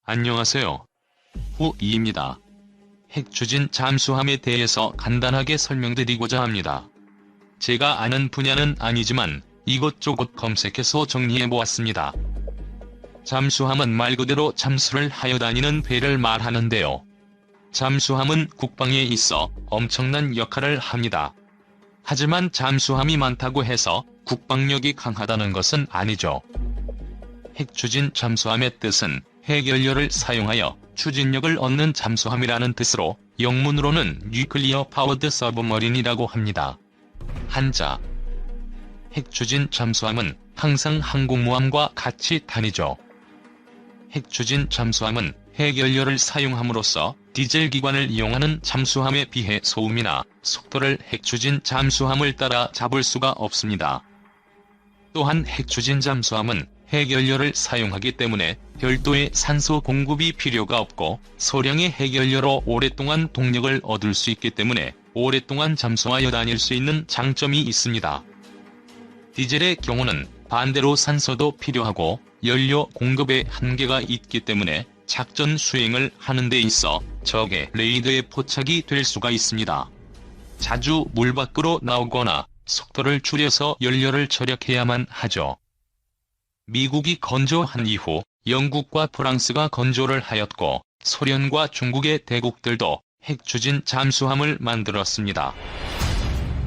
안녕하세요. 후이입니다. 핵추진 잠수함에 대해서 간단하게 설명드리고자 합니다. 제가 아는 분야는 아니지만 이것저것 검색해서 정리해보았습니다. 잠수함은 말 그대로 잠수를 하여 다니는 배를 말하는데요. 잠수함은 국방에 있어 엄청난 역할을 합니다. 하지만 잠수함이 많다고 해서 국방력이 강하다는 것은 아니죠. 핵추진 잠수함의 뜻은 핵연료를 사용하여 추진력을 얻는 잠수함이라는 뜻으로 영문으로는 뉴클리어 파워드 서브머린이라고 합니다. 한자. 핵추진 잠수함은 항상 항공모함과 같이 다니죠. 핵추진 잠수함은 핵연료를 사용함으로써 디젤 기관을 이용하는 잠수함에 비해 소음이나 속도를 핵추진 잠수함을 따라 잡을 수가 없습니다. 또한 핵추진 잠수함은 핵연료를 사용하기 때문에 별도의 산소 공급이 필요가 없고 소량의 핵연료로 오랫동안 동력을 얻을 수 있기 때문에 오랫동안 잠수하여 다닐 수 있는 장점이 있습니다. 디젤의 경우는 반대로 산소도 필요하고 연료 공급에 한계가 있기 때문에 작전 수행을 하는 데 있어 적의 레이더에 포착이 될 수가 있습니다. 자주 물 밖으로 나오거나 속도를 줄여서 연료를 절약해야만 하죠. 미국이 건조한 이후 영국과 프랑스가 건조를 하였고 소련과 중국의 대국들도 핵추진 잠수함을 만들었습니다.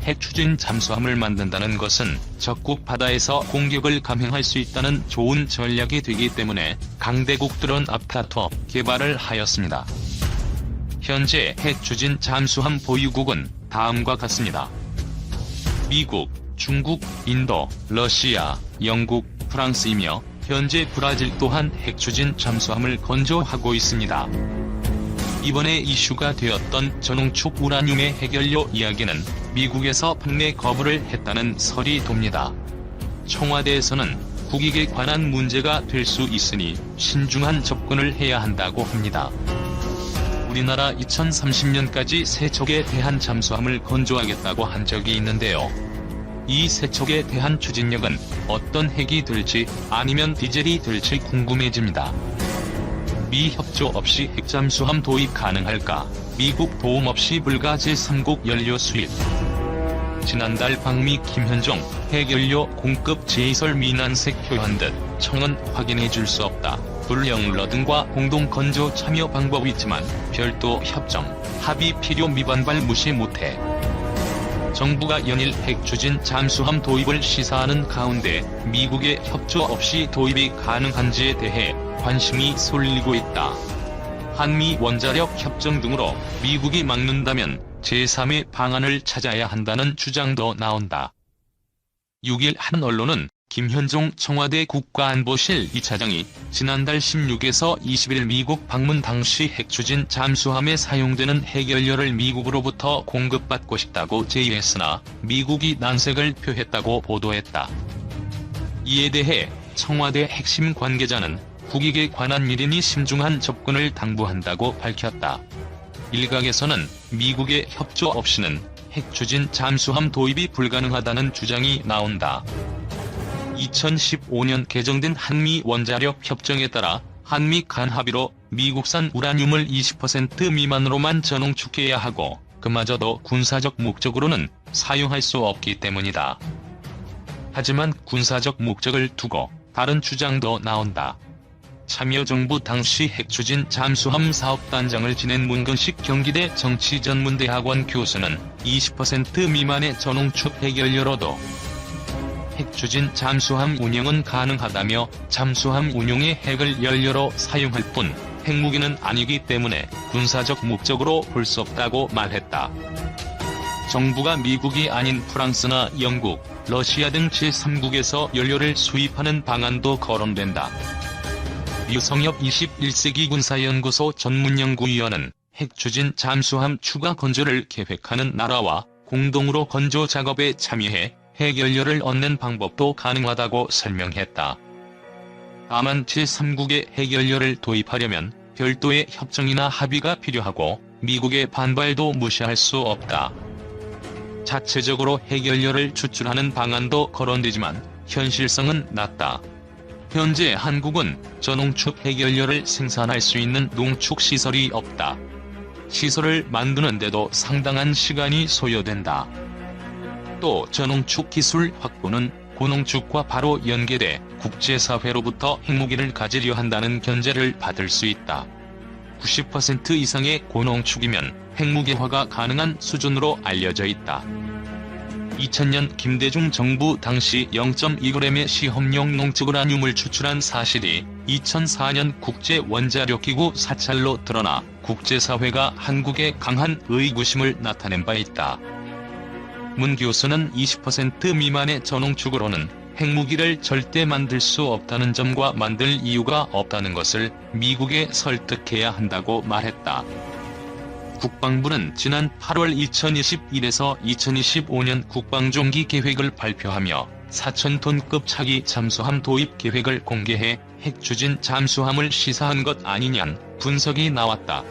핵추진 잠수함을 만든다는 것은 적국 바다에서 공격을 감행할 수 있다는 좋은 전략이 되기 때문에 강대국들은 앞다퉈 개발을 하였습니다. 현재 핵추진 잠수함 보유국은 다음과 같습니다. 미국, 중국, 인도, 러시아, 영국, 프랑스이며 현재 브라질 또한 핵추진 잠수함을 건조하고 있습니다. 이번에 이슈가 되었던 전홍축 우라늄의 핵연료 이야기는 미국에서 판매 거부를 했다는 설이 돕니다. 청와대에서는 국익에 관한 문제가 될 수 있으니 신중한 접근을 해야 한다고 합니다. 우리나라 2030년까지 3척에 대한 잠수함을 건조하겠다고 한 적이 있는데요. 이 3척에 대한 추진력은 어떤 핵이 될지 아니면 디젤이 될지 궁금해집니다. 미 협조 없이 핵잠수함 도입 가능할까? 미국 도움 없이 불가 제3국 연료 수입. 지난달 방미 김현종 핵연료 공급 제의설 미난색 표한 듯 청은 확인해 줄 수 없다. 불영러 등과 공동 건조 참여 방법이 있지만 별도 협정, 합의 필요 미반발 무시 못해. 정부가 연일 핵추진 잠수함 도입을 시사하는 가운데 미국의 협조 없이 도입이 가능한지에 대해 관심이 쏠리고 있다. 한미 원자력 협정 등으로 미국이 막는다면 제3의 방안을 찾아야 한다는 주장도 나온다. 6일 한 언론은 김현종 청와대 국가안보실 2차장이 지난달 16에서 20일 미국 방문 당시 핵추진 잠수함에 사용되는 핵연료를 미국으로부터 공급받고 싶다고 제의했으나 미국이 난색을 표했다고 보도했다. 이에 대해 청와대 핵심 관계자는 국익에 관한 일이니 신중한 접근을 당부한다고 밝혔다. 일각에서는 미국의 협조 없이는 핵추진 잠수함 도입이 불가능하다는 주장이 나온다. 2015년 개정된 한미 원자력 협정에 따라 한미 간 합의로 미국산 우라늄을 20% 미만으로만 전홍축해야 하고 그마저도 군사적 목적으로는 사용할 수 없기 때문이다. 하지만 군사적 목적을 두고 다른 주장도 나온다. 참여정부 당시 핵추진 잠수함 사업단장을 지낸 문근식 경기대 정치전문대학원 교수는 20% 미만의 전홍축 핵연료로도 핵추진 잠수함 운영은 가능하다며 잠수함 운용에 핵을 연료로 사용할 뿐 핵무기는 아니기 때문에 군사적 목적으로 볼 수 없다고 말했다. 정부가 미국이 아닌 프랑스나 영국, 러시아 등 제3국에서 연료를 수입하는 방안도 거론된다. 유성엽 21세기 군사연구소 전문연구위원은 핵추진 잠수함 추가 건조를 계획하는 나라와 공동으로 건조 작업에 참여해 핵연료를 얻는 방법도 가능하다고 설명했다. 다만 제3국의 핵연료를 도입하려면 별도의 협정이나 합의가 필요하고 미국의 반발도 무시할 수 없다. 자체적으로 핵연료를 추출하는 방안도 거론되지만 현실성은 낮다. 현재 한국은 전홍축 핵연료를 생산할 수 있는 농축 시설이 없다. 시설을 만드는데도 상당한 시간이 소요된다. 또 전홍축 기술 확보는 고농축과 바로 연계돼 국제사회로부터 핵무기를 가지려 한다는 견제를 받을 수 있다. 90% 이상의 고농축이면 핵무기화가 가능한 수준으로 알려져 있다. 2000년 김대중 정부 당시 0.2g의 시험용 농축 우라늄을 추출한 사실이 2004년 국제원자력기구 사찰로 드러나 국제사회가 한국에 강한 의구심을 나타낸 바 있다. 문 교수는 20% 미만의 전홍축으로는 핵무기를 절대 만들 수 없다는 점과 만들 이유가 없다는 것을 미국에 설득해야 한다고 말했다. 국방부는 지난 8월 2021에서 2025년 국방종기 계획을 발표하며 4,000톤급 차기 잠수함 도입 계획을 공개해 핵 추진 잠수함을 시사한 것 아니냐는 분석이 나왔다.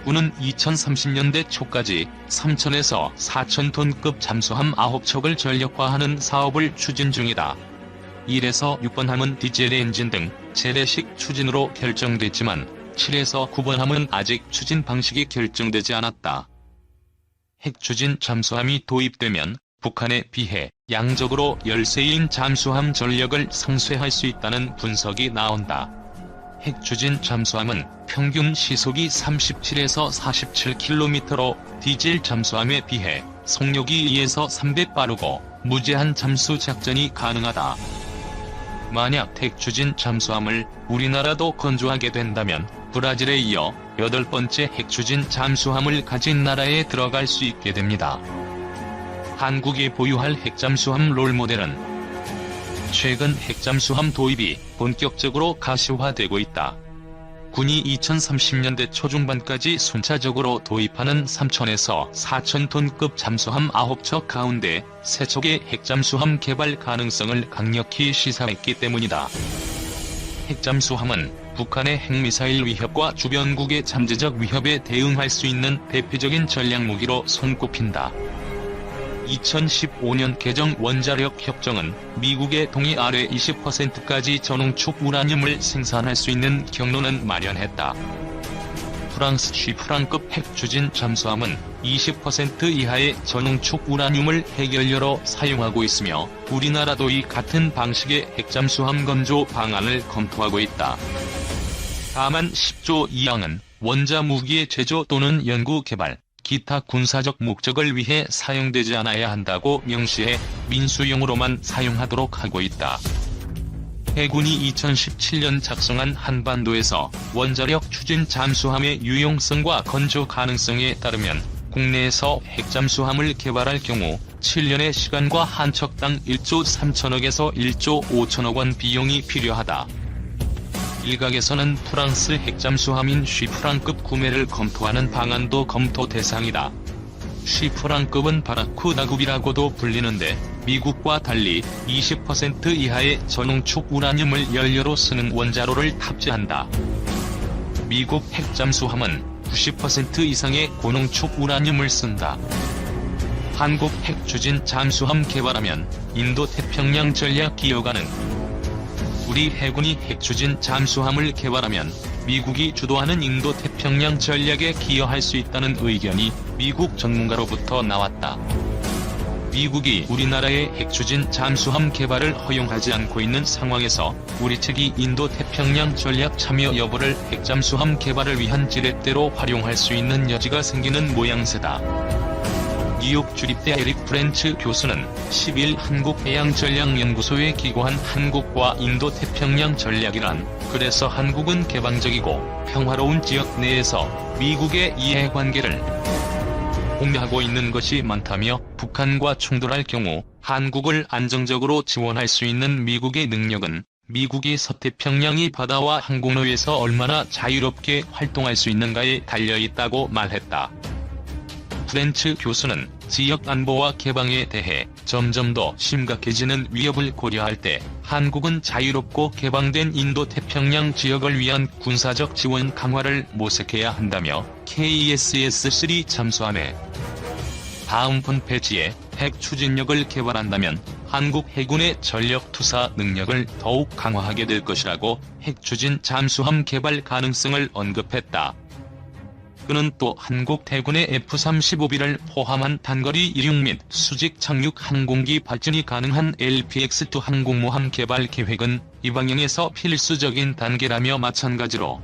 군은 2030년대 초까지 3,000에서 4,000톤급 잠수함 9척을 전력화하는 사업을 추진 중이다. 1에서 6번 함은 디젤 엔진 등 재래식 추진으로 결정됐지만 7에서 9번 함은 아직 추진 방식이 결정되지 않았다. 핵 추진 잠수함이 도입되면 북한에 비해 양적으로 열세인 잠수함 전력을 상쇄할 수 있다는 분석이 나온다. 핵 추진 잠수함은 평균 시속이 37에서 47km로 디젤 잠수함에 비해 속력이 2에서 3배 빠르고 무제한 잠수 작전이 가능하다. 만약 핵 추진 잠수함을 우리나라도 건조하게 된다면 브라질에 이어 8번째 핵 추진 잠수함을 가진 나라에 들어갈 수 있게 됩니다. 한국이 보유할 핵잠수함 롤모델은 최근 핵잠수함 도입이 본격적으로 가시화되고 있다. 군이 2030년대 초중반까지 순차적으로 도입하는 3,000에서 4,000톤급 잠수함 9척 가운데 3척의 핵잠수함 개발 가능성을 강력히 시사했기 때문이다. 핵잠수함은 북한의 핵미사일 위협과 주변국의 잠재적 위협에 대응할 수 있는 대표적인 전략무기로 손꼽힌다. 2015년 개정 원자력 협정은 미국의 동의 아래 20%까지 전홍축 우라늄을 생산할 수 있는 경로는 마련했다. 프랑스 쉬프랑급 핵 추진 잠수함은 20% 이하의 전홍축 우라늄을 핵연료로 사용하고 있으며 우리나라도 이 같은 방식의 핵잠수함 건조 방안을 검토하고 있다. 다만 10조 이항은 원자무기의 제조 또는 연구 개발, 기타 군사적 목적을 위해 사용되지 않아야 한다고 명시해 민수용으로만 사용하도록 하고 있다. 해군이 2017년 작성한 한반도에서 원자력 추진 잠수함의 유용성과 건조 가능성에 따르면 국내에서 핵잠수함을 개발할 경우 7년의 시간과 한 척당 1조 3천억에서 1조 5천억 원 비용이 필요하다. 일각에서는 프랑스 핵잠수함인 쉬프랑급 구매를 검토하는 방안도 검토 대상이다. 쉬프랑급은 바라쿠다급이라고도 불리는데 미국과 달리 20% 이하의 전홍축 우라늄을 연료로 쓰는 원자로를 탑재한다. 미국 핵잠수함은 90% 이상의 고농축 우라늄을 쓴다. 한국 핵추진 잠수함 개발하면 인도태평양 전략 기여 가능. 우리 해군이 핵추진 잠수함을 개발하면 미국이 주도하는 인도태평양 전략에 기여할 수 있다는 의견이 미국 전문가로부터 나왔다. 미국이 우리나라의 핵추진 잠수함 개발을 허용하지 않고 있는 상황에서 우리 측이 인도태평양 전략 참여 여부를 핵잠수함 개발을 위한 지렛대로 활용할 수 있는 여지가 생기는 모양새다. 뉴욕 주립대 에릭 프렌츠 교수는 10일 한국해양전략연구소에 기고한 한국과 인도태평양 전략이란 그래서 한국은 개방적이고 평화로운 지역 내에서 미국의 이해관계를 공유하고 있는 것이 많다며 북한과 충돌할 경우 한국을 안정적으로 지원할 수 있는 미국의 능력은 미국이 서태평양의 바다와 항공로에서 얼마나 자유롭게 활동할 수 있는가에 달려있다고 말했다. 프렌츠 교수는 지역 안보와 개방에 대해 점점 더 심각해지는 위협을 고려할 때 한국은 자유롭고 개방된 인도태평양 지역을 위한 군사적 지원 강화를 모색해야 한다며 KESS-3 잠수함의 다음 분 페이지에 핵 추진력을 개발한다면 한국 해군의 전력 투사 능력을 더욱 강화하게 될 것이라고 핵 추진 잠수함 개발 가능성을 언급했다. 그는 또 한국 해군의 F-35B를 포함한 단거리 이륙 및 수직 착륙 항공기 발진이 가능한 LPX-2 항공모함 개발 계획은 이 방향에서 필수적인 단계라며 마찬가지로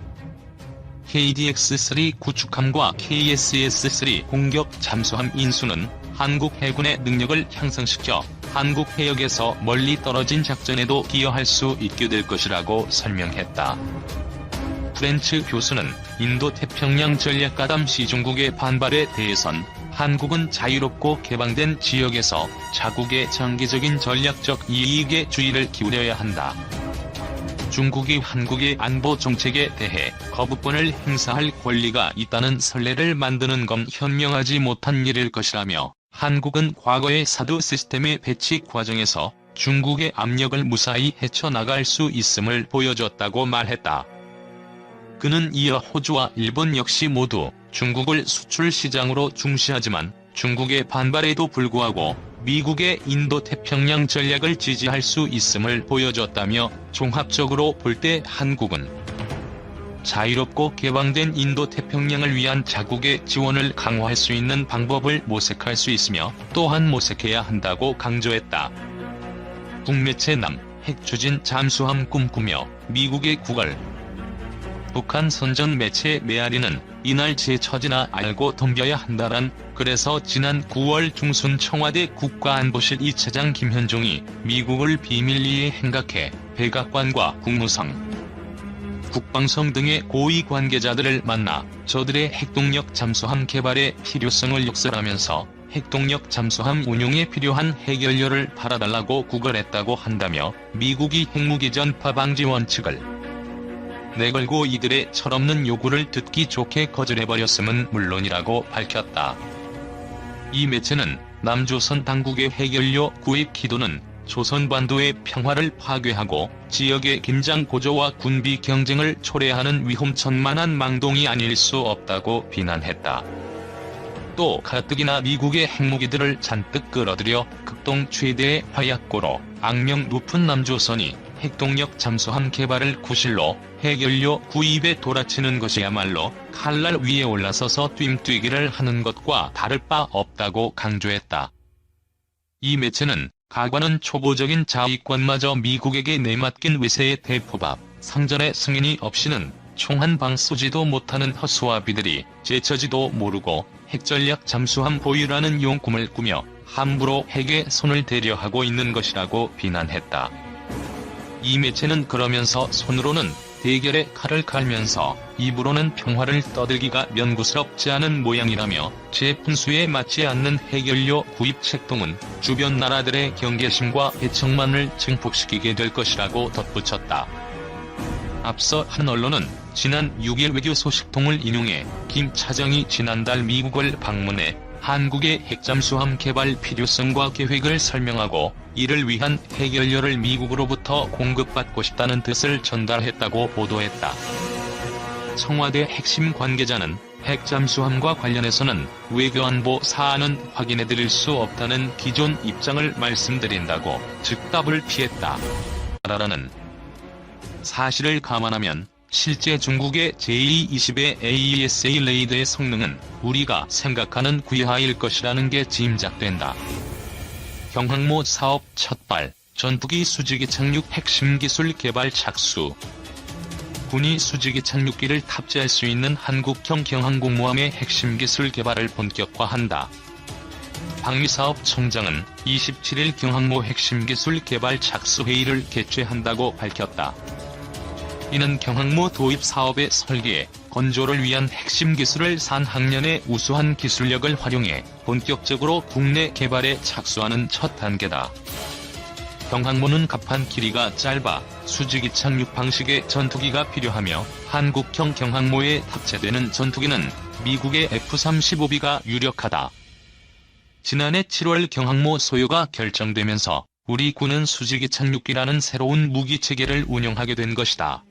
KDX-3 구축함과 KSS-3 공격 잠수함 인수는 한국 해군의 능력을 향상시켜 한국 해역에서 멀리 떨어진 작전에도 기여할 수 있게 될 것이라고 설명했다. 프렌츠 교수는 인도태평양 전략가담 시중국의 반발에 대해선 한국은 자유롭고 개방된 지역에서 자국의 장기적인 전략적 이익에 주의를 기울여야 한다. 중국이 한국의 안보 정책에 대해 거부권을 행사할 권리가 있다는 선례를 만드는 건 현명하지 못한 일일 것이라며 한국은 과거의 사드 시스템의 배치 과정에서 중국의 압력을 무사히 헤쳐나갈 수 있음을 보여줬다고 말했다. 그는 이어 호주와 일본 역시 모두 중국을 수출 시장으로 중시하지만 중국의 반발에도 불구하고 미국의 인도태평양 전략을 지지할 수 있음을 보여줬다며 종합적으로 볼 때 한국은 자유롭고 개방된 인도태평양을 위한 자국의 지원을 강화할 수 있는 방법을 모색할 수 있으며 또한 모색해야 한다고 강조했다. 북매체 남 핵 추진 잠수함 꿈꾸며 미국의 구걸. 북한 선전 매체 메아리는 이날 제 처지나 알고 덤벼야 한다란 그래서 지난 9월 중순 청와대 국가안보실 2차장 김현종이 미국을 비밀리에 행각해 백악관과 국무성, 국방성 등의 고위 관계자들을 만나 저들의 핵동력 잠수함 개발의 필요성을 역설하면서 핵동력 잠수함 운용에 필요한 핵연료를 팔아달라고 구걸했다고 한다며 미국이 핵무기 전파 방지 원칙을 내걸고 이들의 철없는 요구를 듣기 좋게 거절해버렸음은 물론이라고 밝혔다. 이 매체는 남조선 당국의 핵연료 구입 기도는 조선반도의 평화를 파괴하고 지역의 긴장 고조와 군비 경쟁을 초래하는 위험천만한 망동이 아닐 수 없다고 비난했다. 또 가뜩이나 미국의 핵무기들을 잔뜩 끌어들여 극동 최대의 화약고로 악명 높은 남조선이 핵동력 잠수함 개발을 구실로 핵연료 구입에 돌아치는 것이야말로 칼날 위에 올라서서 뜀뛰기를 하는 것과 다를 바 없다고 강조했다. 이 매체는 가관은 초보적인 자위권마저 미국에게 내맡긴 외세의 대포밥, 상전의 승인이 없이는 총 한 방 쏘지도 못하는 허수아비들이 제처지도 모르고 핵전략 잠수함 보유라는 용꿈을 꾸며 함부로 핵에 손을 대려 하고 있는 것이라고 비난했다. 이 매체는 그러면서 손으로는 대결의 칼을 갈면서 입으로는 평화를 떠들기가 면구스럽지 않은 모양이라며 제 분수에 맞지 않는 핵연료 구입 책동은 주변 나라들의 경계심과 애청만을 증폭시키게 될 것이라고 덧붙였다. 앞서 한 언론은 지난 6일 외교 소식통을 인용해 김 차장이 지난달 미국을 방문해 한국의 핵잠수함 개발 필요성과 계획을 설명하고 이를 위한 핵연료를 미국으로부터 공급받고 싶다는 뜻을 전달했다고 보도했다. 청와대 핵심 관계자는 핵잠수함과 관련해서는 외교안보 사안은 확인해드릴 수 없다는 기존 입장을 말씀드린다고 즉답을 피했다. 라는 사실을 감안하면 실제 중국의 제2-20의 AESA 레이더의 성능은 우리가 생각하는 귀하일 것이라는 게 짐작된다. 경항모 사업 첫발, 전투기 수직이 착륙 핵심 기술 개발 착수. 군이 수직이 착륙기를 탑재할 수 있는 한국형 경항공모함의 핵심 기술 개발을 본격화한다. 방위사업청장은 27일 경항모 핵심 기술 개발 착수 회의를 개최한다고 밝혔다. 이는 경항모 도입 사업의 설계, 건조를 위한 핵심 기술을 산학년의 우수한 기술력을 활용해 본격적으로 국내 개발에 착수하는 첫 단계다. 경항모는 갑판 길이가 짧아 수직이 착륙 방식의 전투기가 필요하며 한국형 경항모에 탑재되는 전투기는 미국의 F-35B가 유력하다. 지난해 7월 경항모 소요가 결정되면서 우리 군은 수직이 착륙기라는 새로운 무기체계를 운영하게 된 것이다.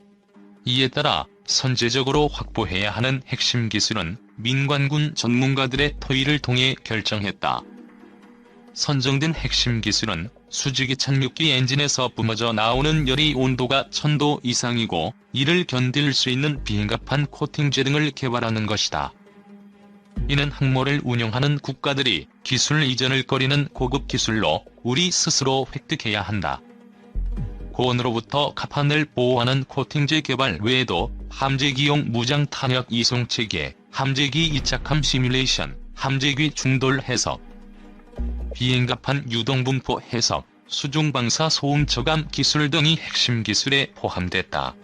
이에 따라 선제적으로 확보해야 하는 핵심 기술은 민관군 전문가들의 토의를 통해 결정했다. 선정된 핵심 기술은 수직이 착륙기 엔진에서 뿜어져 나오는 열이 온도가 1000도 이상이고 이를 견딜 수 있는 비행갑판 코팅제 등을 개발하는 것이다. 이는 항모를 운영하는 국가들이 기술 이전을 꺼리는 고급 기술로 우리 스스로 획득해야 한다. 고온으로부터 갑판을 보호하는 코팅제 개발 외에도 함재기용 무장 탄약 이송 체계, 함재기 이착함 시뮬레이션, 함재기 충돌 해석, 비행갑판 유동분포 해석, 수중방사 소음 저감 기술 등이 핵심 기술에 포함됐다.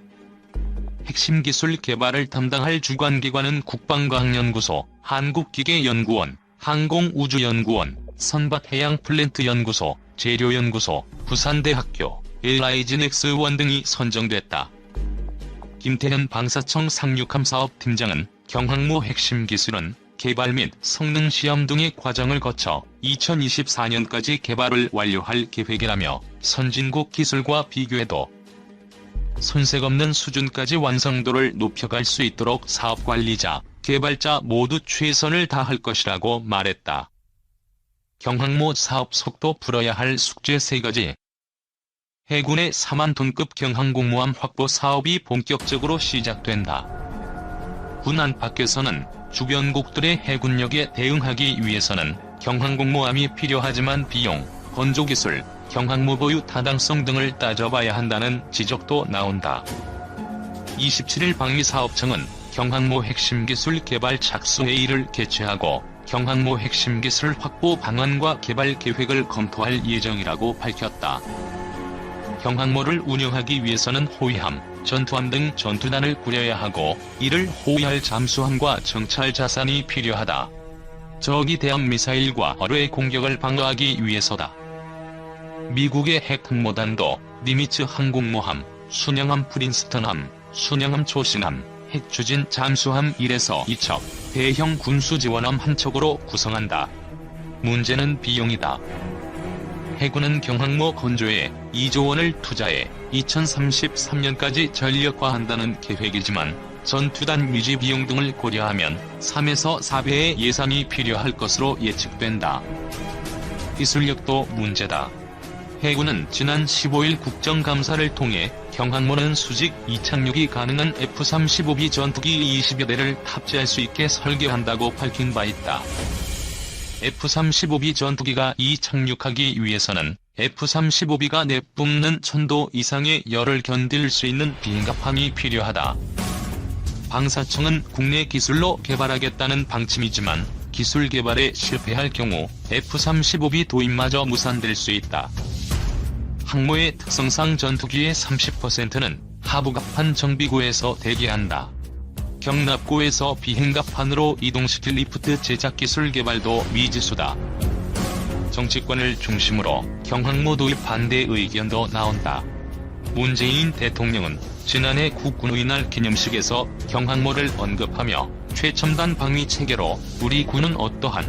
핵심 기술 개발을 담당할 주관기관은 국방과학연구소, 한국기계연구원, 항공우주연구원, 선밭해양플랜트연구소, 재료연구소, 부산대학교, LIGNX1 등이 선정됐다. 김태현 방사청 상륙함 사업팀장은 경항모 핵심 기술은 개발 및 성능 시험 등의 과정을 거쳐 2024년까지 개발을 완료할 계획이라며 선진국 기술과 비교해도 손색 없는 수준까지 완성도를 높여갈 수 있도록 사업관리자, 개발자 모두 최선을 다할 것이라고 말했다. 경항모 사업 속도 풀어야 할 숙제 3가지. 해군의 4만톤급 경항공모함 확보 사업이 본격적으로 시작된다. 군 안팎에서는 주변국들의 해군력에 대응하기 위해서는 경항공모함이 필요하지만 비용, 건조기술, 경항모 보유 타당성 등을 따져봐야 한다는 지적도 나온다. 27일 방위사업청은 경항모 핵심 기술 개발 착수회의를 개최하고 경항모 핵심 기술 확보 방안과 개발 계획을 검토할 예정이라고 밝혔다. 경항모를 운영하기 위해서는 호위함, 전투함 등 전투단을 꾸려야 하고 이를 호위할 잠수함과 정찰 자산이 필요하다. 적이 대함 미사일과 어뢰의 공격을 방어하기 위해서다. 미국의 핵항모단도 니미츠 항공모함, 순영함 프린스턴함, 순영함 초신함, 핵추진 잠수함 1에서 2척, 대형 군수지원함 1척으로 구성한다. 문제는 비용이다. 해군은 경항모 건조에 2조 원을 투자해 2033년까지 전력화한다는 계획이지만 전투단 유지 비용 등을 고려하면 3에서 4배의 예산이 필요할 것으로 예측된다. 기술력도 문제다. 해군은 지난 15일 국정감사를 통해 경항모는 수직 이착륙이 가능한 F-35B 전투기 20여 대를 탑재할 수 있게 설계한다고 밝힌 바 있다. F-35B 전투기가 이착륙하기 위해서는 F-35B가 내뿜는 1000도 이상의 열을 견딜 수 있는 비행갑판이 필요하다. 방사청은 국내 기술로 개발하겠다는 방침이지만 기술 개발에 실패할 경우 F-35B 도입마저 무산될 수 있다. 항모의 특성상 전투기의 30%는 하부갑판 정비구에서 대기한다. 경납고에서 비행갑판으로 이동시킬 리프트 제작 기술 개발도 미지수다. 정치권을 중심으로 경항모 도입 반대 의견도 나온다. 문재인 대통령은 지난해 국군의 날 기념식에서 경항모를 언급하며 최첨단 방위 체계로 우리 군은 어떠한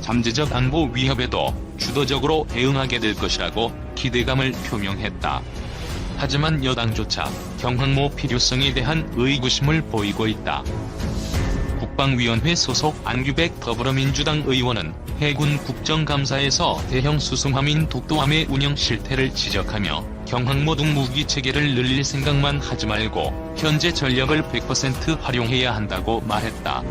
잠재적 안보 위협에도 주도적으로 대응하게 될 것이라고 기대감을 표명했다. 하지만 여당조차 경항모 필요성에 대한 의구심을 보이고 있다. 국방위원회 소속 안규백 더불어민주당 의원은 해군 국정감사에서 대형 수송함인 독도함의 운영 실태를 지적하며 경항모 등 무기체계를 늘릴 생각만 하지 말고 현재 전력을 100% 활용해야 한다고 말했다.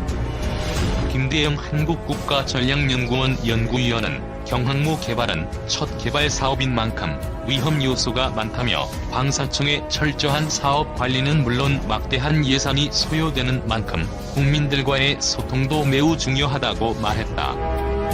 김대영 한국국가전략연구원 연구위원은 경항모 개발은 첫 개발 사업인 만큼 위험 요소가 많다며 방사청의 철저한 사업 관리는 물론 막대한 예산이 소요되는 만큼 국민들과의 소통도 매우 중요하다고 말했다.